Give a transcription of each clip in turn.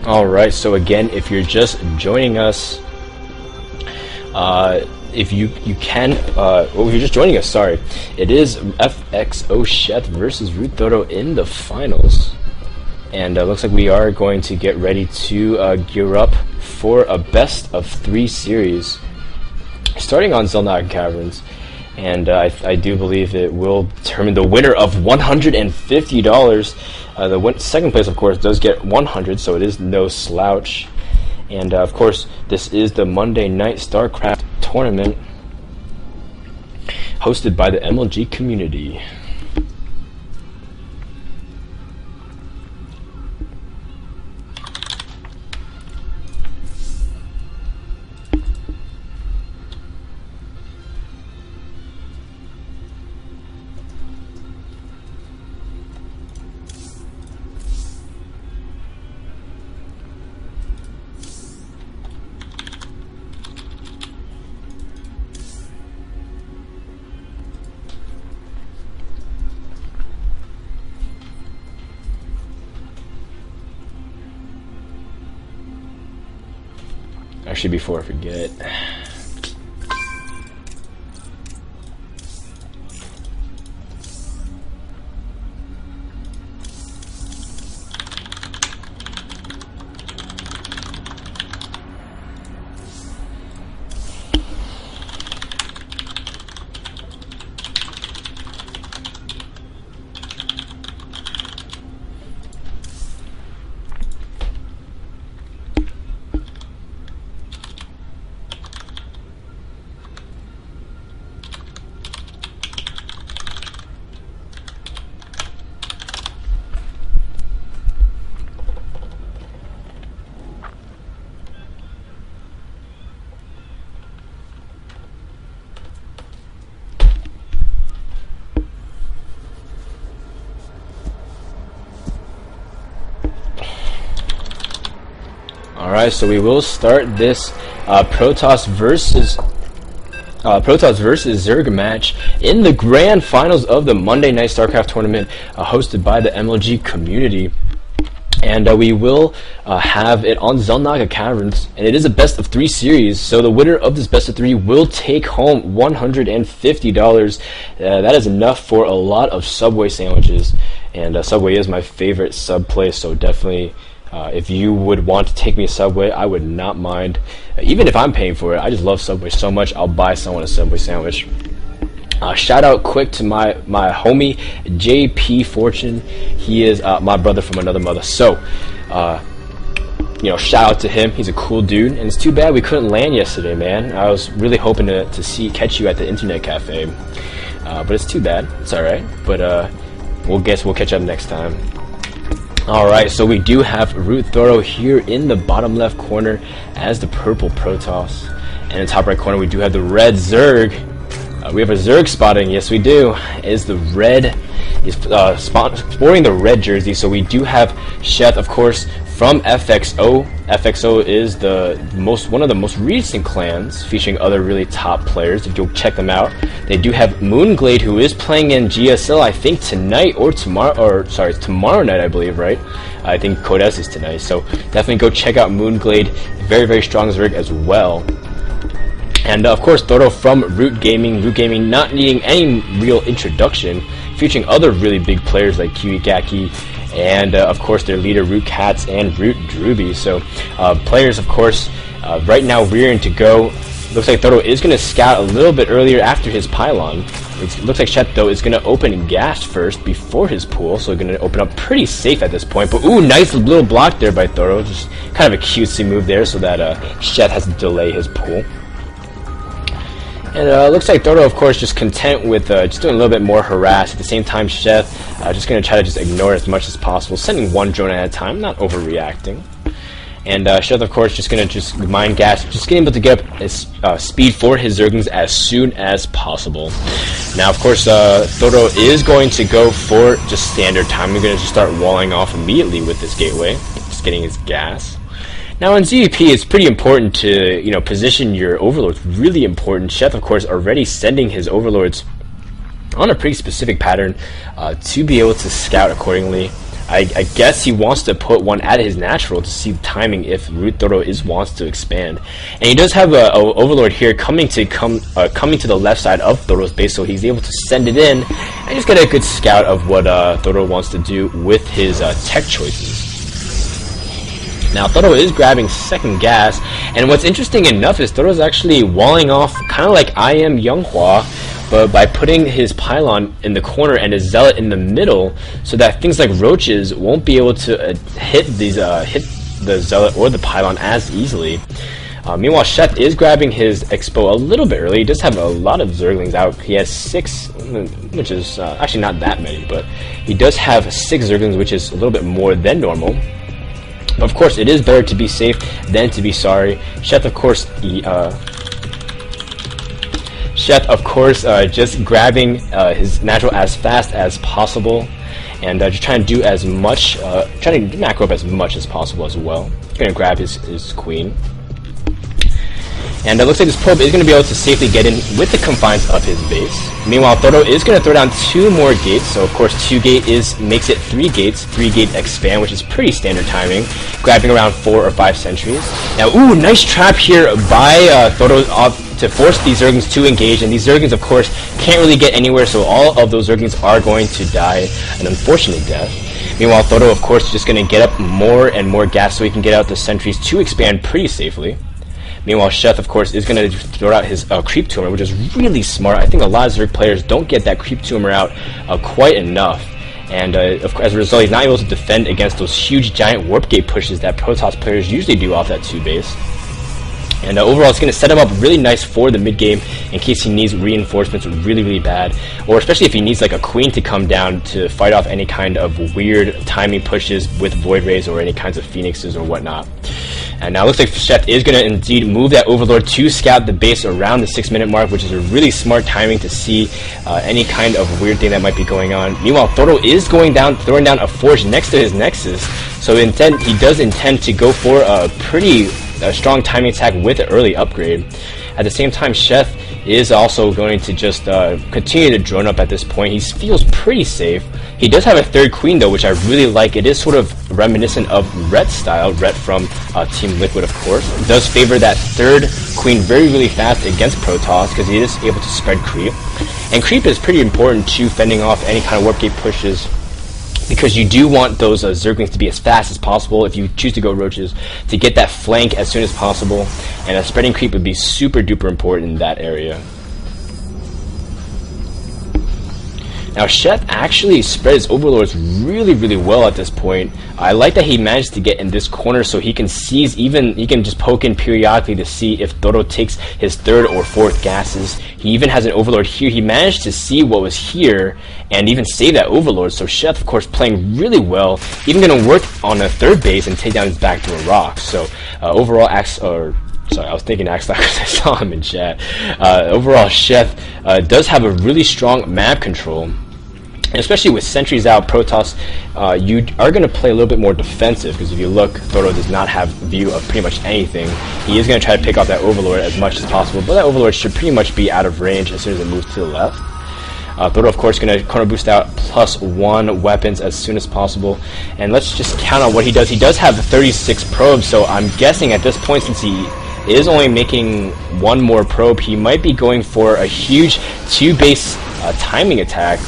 Alright, so again, if you're just joining us, if you can, if you're just joining us, sorry, it is FXO Sheth versus Root Thodo in the finals. And looks like we are going to get ready to gear up for a best of 3 series, starting on Zelnaga Caverns. And I do believe it will determine the winner of $150. The second place, of course, does get 100, so it is no slouch. And of course, this is the Monday Night StarCraft tournament hosted by the MLG community. Actually, before I forget, alright, so we will start this Protoss versus Zerg match in the grand finals of the Monday Night StarCraft tournament, hosted by the MLG community. And we will have it on Zelnaga Caverns, and it is a best of 3 series, so the winner of this best of 3 will take home $150. That is enough for a lot of Subway sandwiches, and Subway is my favorite sub place, so definitely if you would want to take me a Subway, I would not mind. Even if I'm paying for it, I just love Subway so much, I'll buy someone a Subway sandwich. Shout out quick to my homie JP Fortune. He is my brother from another mother, so you know, shout out to him. He's a cool dude, and it's too bad we couldn't land yesterday, man. I was really hoping to catch you at the internet cafe, but it's too bad. It's alright, but we'll catch up next time. Alright, so we do have Root Thodo here in the bottom left corner as the purple Protoss, and in the top right corner we do have the red Zerg. We have a Zerg spotting, yes we do. Is the red, is sporting the red jersey. So we do have Sheth, of course, from FXO. FXO is one of the most recent clans featuring other really top players. If you'll check them out, they do have Moonglade, who is playing in GSL, I think tonight or tomorrow, or sorry, tomorrow night, I believe, right? I think Code S is tonight. So definitely go check out Moonglade. Very, very strong Zerg as well. And of course, Thodo from Root Gaming. Root Gaming not needing any real introduction, featuring other really big players like Kiwi Gaki, and of course their leader Root Cats and Root Druby. So players, of course, right now rearing to go. Looks like Thodo is going to scout a little bit earlier after his pylon. It looks like Sheth, though, is going to open gas first before his pool, so going to open up pretty safe at this point. But ooh, nice little block there by Thodo. Just kind of a cutesy move there, so that Sheth has to delay his pool. And looks like Thodo, of course, just content with just doing a little bit more harass. At the same time, Sheth just going to try to just ignore as much as possible, sending one drone at a time, not overreacting. And Sheth, of course, just going to just mine gas, just getting able to get up his speed for his Zerglings as soon as possible. Now, of course, Thodo is going to go for just standard time. We're going to just start walling off immediately with this gateway, just getting his gas. Now in ZVP, it's pretty important to, you know, position your overlords. Really important. Sheth, of course, already sending his overlords on a pretty specific pattern to be able to scout accordingly. I guess he wants to put one at his natural to see the timing if Toro wants to expand. And he does have a Overlord here coming to the left side of Toro's base, so he's able to send it in and just get a good scout of what Toro wants to do with his tech choices. Now Toro is grabbing second gas, and what's interesting enough is Toro's actually walling off kind of like I am Younghua, but by putting his pylon in the corner and his zealot in the middle, so that things like roaches won't be able to hit the zealot or the pylon as easily. Meanwhile, Chef is grabbing his expo a little bit early. He does have a lot of Zerglings out. He has 6, which is actually not that many, but he does have 6 Zerglings, which is a little bit more than normal. Of course, it is better to be safe than to be sorry. Chef, of course, just grabbing his natural as fast as possible, and just trying to do as much, trying to macro up as much as possible as well. Gonna grab his queen. And it looks like this probe is going to be able to safely get in with the confines of his base. Meanwhile, Toro is going to throw down 2 more gates. So of course 2 gate makes it 3 gates, 3 gate expand, which is pretty standard timing, grabbing around 4 or 5 sentries. Now, ooh, nice trap here by Toro to force these Zerglings to engage, and these Zerglings of course can't really get anywhere, so all of those Zerglings are going to die an unfortunate death. Meanwhile, Toro of course is just going to get up more and more gas so he can get out the sentries to expand pretty safely. Meanwhile, Chef, of course, is going to throw out his creep tumor, which is really smart. I think a lot of Zerg players don't get that creep tumor out quite enough. And as a result, he's not able to defend against those huge giant warp gate pushes that Protoss players usually do off that 2 base. And overall, it's going to set him up really nice for the mid game in case he needs reinforcements really bad, or especially if he needs like a queen to come down to fight off any kind of weird timing pushes with Void Rays or any kinds of Phoenixes or whatnot. And now it looks like Chef is going to indeed move that Overlord to scout the base around the 6-minute mark, which is a really smart timing to see any kind of weird thing that might be going on. Meanwhile, Toro is throwing down a Forge next to his Nexus, so he does intend to go for a pretty strong timing attack with an early upgrade. At the same time, Chef is also going to just continue to drone up at this point. He feels pretty safe. He does have a 3rd queen though, which I really like. It is sort of reminiscent of Rhett's style, Rhett from Team Liquid of course. It does favor that 3rd queen really fast against Protoss because he is able to spread creep. And creep is pretty important to fending off any kind of warp gate pushes, because you do want those Zerglings to be as fast as possible if you choose to go roaches, to get that flank as soon as possible, and a spreading creep would be super duper important in that area. Now Chef actually spread his overlords really well at this point. I like that he managed to get in this corner so he can seize, he can just poke in periodically to see if Toro takes his 3rd or 4th gases. He even has an overlord here. He managed to see what was here and even save that overlord. So Chef, of course, playing really well, even going to work on a 3rd base and take down his back to a rock. So overall, sorry, I was thinking Axlar because I saw him in chat. Overall, Chef does have a really strong map control, and especially with sentries out, Protoss, you are going to play a little bit more defensive, because if you look, Toro does not have view of pretty much anything. He is going to try to pick off that Overlord as much as possible, but that Overlord should pretty much be out of range as soon as it moves to the left. Toro, of course, going to corner boost out +1 weapons as soon as possible. And let's just count on what he does. He does have 36 probes, so I'm guessing at this point, since he is only making 1 more probe, he might be going for a huge 2-base timing attack.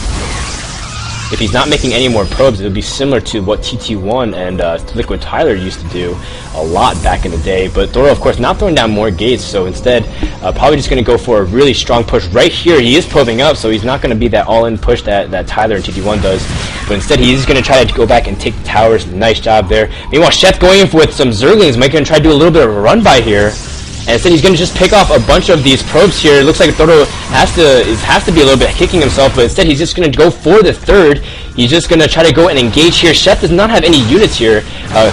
If he's not making any more probes, it would be similar to what TT1 and Liquid Tyler used to do a lot back in the day. But Toro, of course, not throwing down more gates, so instead probably just going to go for a really strong push right here. He is probing up, so he's not going to be that all-in push that Tyler and TT1 does. But instead, he's going to try to go back and take the towers. Nice job there. Meanwhile, Chef going in with some Zerglings, might going to try to do a little bit of a run by here. And instead he's going to just pick off a bunch of these probes here. It looks like Toro has to be a little bit kicking himself, but instead he's just going to go for the 3rd. He's just going to try to go and engage here. Chef does not have any units here.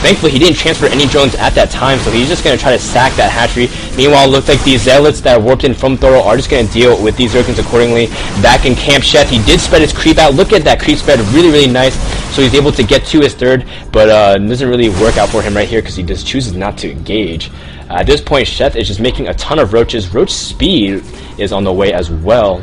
Thankfully he didn't transfer any drones at that time, so he's just going to try to sack that hatchery. Meanwhile, it looks like these zealots that are warped in from Toro are just going to deal with these Zerglings accordingly. Back in camp, Chef, he did spread his creep out. Look at that creep spread, really nice. So he's able to get to his 3rd, but it doesn't really work out for him right here because he just chooses not to engage. At this point, Chef is just making a ton of roaches. Roach speed is on the way as well.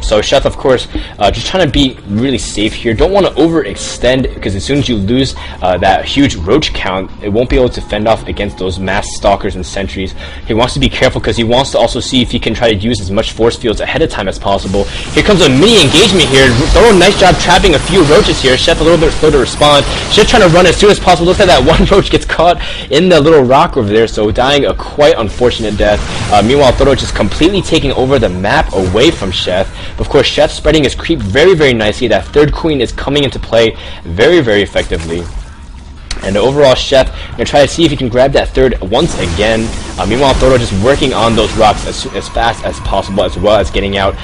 So Chef, of course, just trying to be really safe here. Don't want to overextend, because as soon as you lose that huge roach count, it won't be able to fend off against those mass stalkers and sentries. He wants to be careful because he wants to also see if he can try to use as much force fields ahead of time as possible. Here comes a mini engagement here. Thoro, nice job trapping a few roaches here. Chef a little bit slow to respond. Chef trying to run as soon as possible. Looks like that one roach gets caught in the little rock over there, so dying a quite unfortunate death. Meanwhile, Thoro just completely taking over the map away from Chef. Of course, Chef spreading his creep very, very nicely. That third queen is coming into play very, very effectively. And overall, Chef gonna try to see if he can grab that third once again. Meanwhile, Thoro just working on those rocks as fast as possible, as well as getting out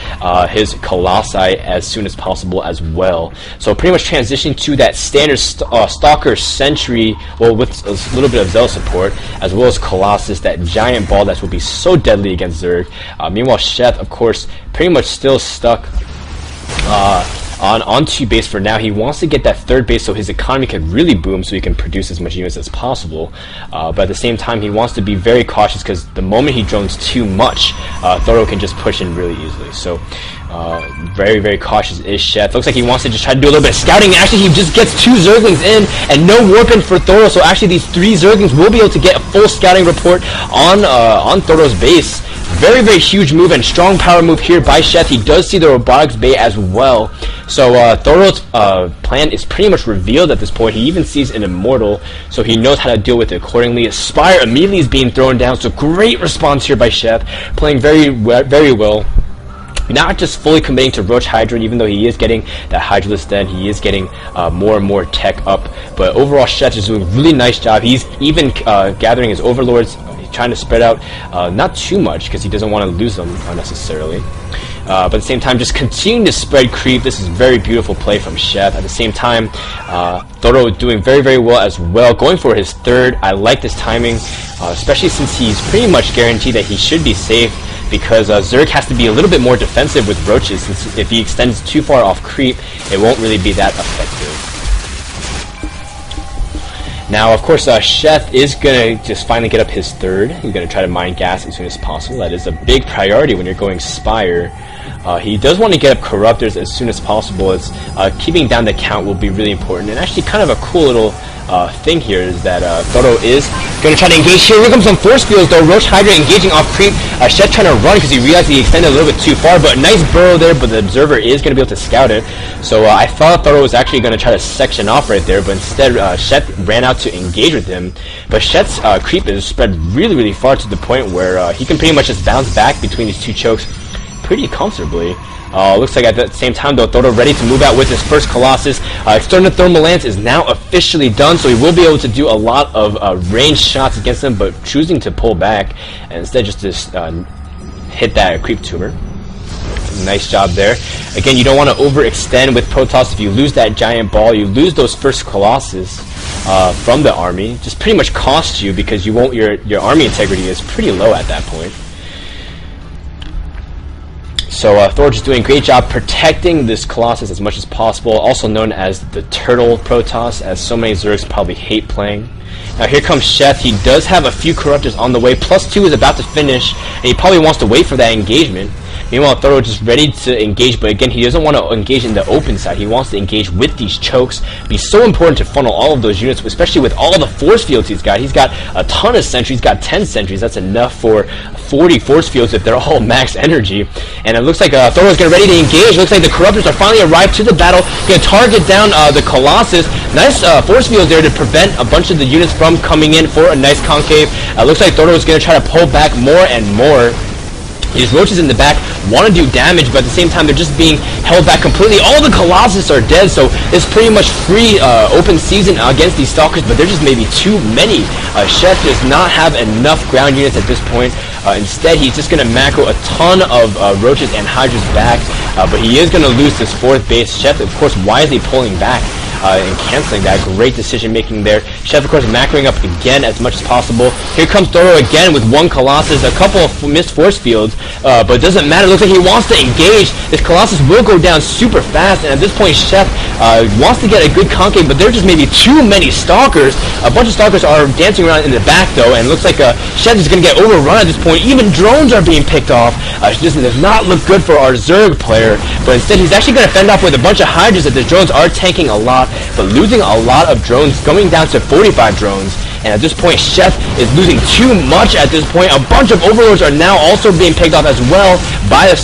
his Colossi as soon as possible as well. So pretty much transitioning to that standard Stalker Sentry, well, with a little bit of Zell support, as well as Colossus, that giant ball that will be so deadly against Zerg. Meanwhile, Chef, of course, pretty much still stuck on 2 base for now. He wants to get that third base so his economy can really boom, so he can produce as much units as possible. But at the same time, he wants to be very cautious, because the moment he drones too much, Thoro can just push in really easily. So very, very cautious is Chef. Looks like he wants to just try to do a little bit of scouting. Actually, he just gets 2 Zerglings in and no warp in for Thoro. So actually, these 3 Zerglings will be able to get a full scouting report on Thoro's base. Very, very huge move and strong power move here by Chef. He does see the robotics bay as well. So Thoro's plan is pretty much revealed at this point. He even sees an Immortal, so he knows how to deal with it accordingly. Spire immediately is being thrown down, so great response here by Chef, playing very, very well. Not just fully committing to Roach Hydra, even though he is getting that Hydraless Den, he is getting more and more tech up. But overall, Chef is doing a really nice job. He's even gathering his Overlords, trying to spread out not too much, because he doesn't want to lose them unnecessarily. But at the same time, just continuing to spread creep. This is very beautiful play from Chef. At the same time, Thoro doing very, very well as well, going for his third. I like this timing, especially since he's pretty much guaranteed that he should be safe, because Zerg has to be a little bit more defensive with roaches, since if he extends too far off creep, it won't really be that effective. Now, of course, Chef is going to just finally get up his third. He's going to try to mine gas as soon as possible. That is a big priority when you're going Spire. He does want to get up Corruptors as soon as possible, as keeping down the count will be really important. And actually, kind of a cool little thing here is that Thoro is going to try to engage here. Here comes some force fields though. Roach Hydra engaging off creep. Chef trying to run because he realized he extended a little bit too far, but nice burrow there, but the Observer is going to be able to scout it. So I thought Thoro was actually going to try to section off right there, but instead Chef ran out to engage with him. But Chef's creep is spread really, really far, to the point where he can pretty much just bounce back between these 2 chokes pretty comfortably. Looks like at the same time though, Thoro ready to move out with his first Colossus. External Thermal Lance is now officially done, so he will be able to do a lot of ranged shots against him, but choosing to pull back and instead just hit that creep tumor. Nice job there. Again, you don't want to overextend with Protoss. If you lose that giant ball, you lose those first Colossus from the army. Just pretty much costs you, because you won't, your army integrity is pretty low at that point. So Thor just doing a great job protecting this Colossus as much as possible, also known as the Turtle Protoss, as so many Zergs probably hate playing. Now here comes Chef. He does have a few Corruptors on the way. +2 is about to finish, and he probably wants to wait for that engagement. Meanwhile, Thoro just ready to engage, but again, he doesn't want to engage in the open side. He wants to engage with these chokes. It'd be so important to funnel all of those units, especially with all the force fields he's got. He's got a ton of sentries. He's got 10 sentries. That's enough for 40 force fields if they're all max energy. And it looks like Thoro's getting ready to engage. It looks like the Corruptors are finally arrived to the battle. Going to target down the Colossus. Nice force fields there to prevent a bunch of the units from coming in for a nice concave. Looks like Thoro is going to try to pull back more and more. These roaches in the back want to do damage, but at the same time, they're just being held back completely. All the Colossus are dead, so it's pretty much free open season against these Stalkers, but they're just maybe too many. Chef does not have enough ground units at this point. Instead, he's just going to macro a ton of roaches and Hydras back, but he is going to lose this 4th base. Chef, of course, wisely pulling back. and canceling that. Great decision making there. Chef, of course, macroing up again as much as possible. Here comes Toro again with one Colossus, a couple of missed force fields, but it doesn't matter. It looks like he wants to engage. This Colossus will go down super fast, and at this point, Chef wants to get a good concave, but there are just maybe too many Stalkers. A bunch of Stalkers are dancing around in the back, though, and it looks like Chef is going to get overrun at this point. Even drones are being picked off. This does not look good for our Zerg player, but instead he's actually going to fend off with a bunch of Hydras, as the drones are tanking a lot, but losing a lot of drones, going down to 45 drones. And at this point, Chef is losing too much at this point. A bunch of Overlords are now also being picked off as well by the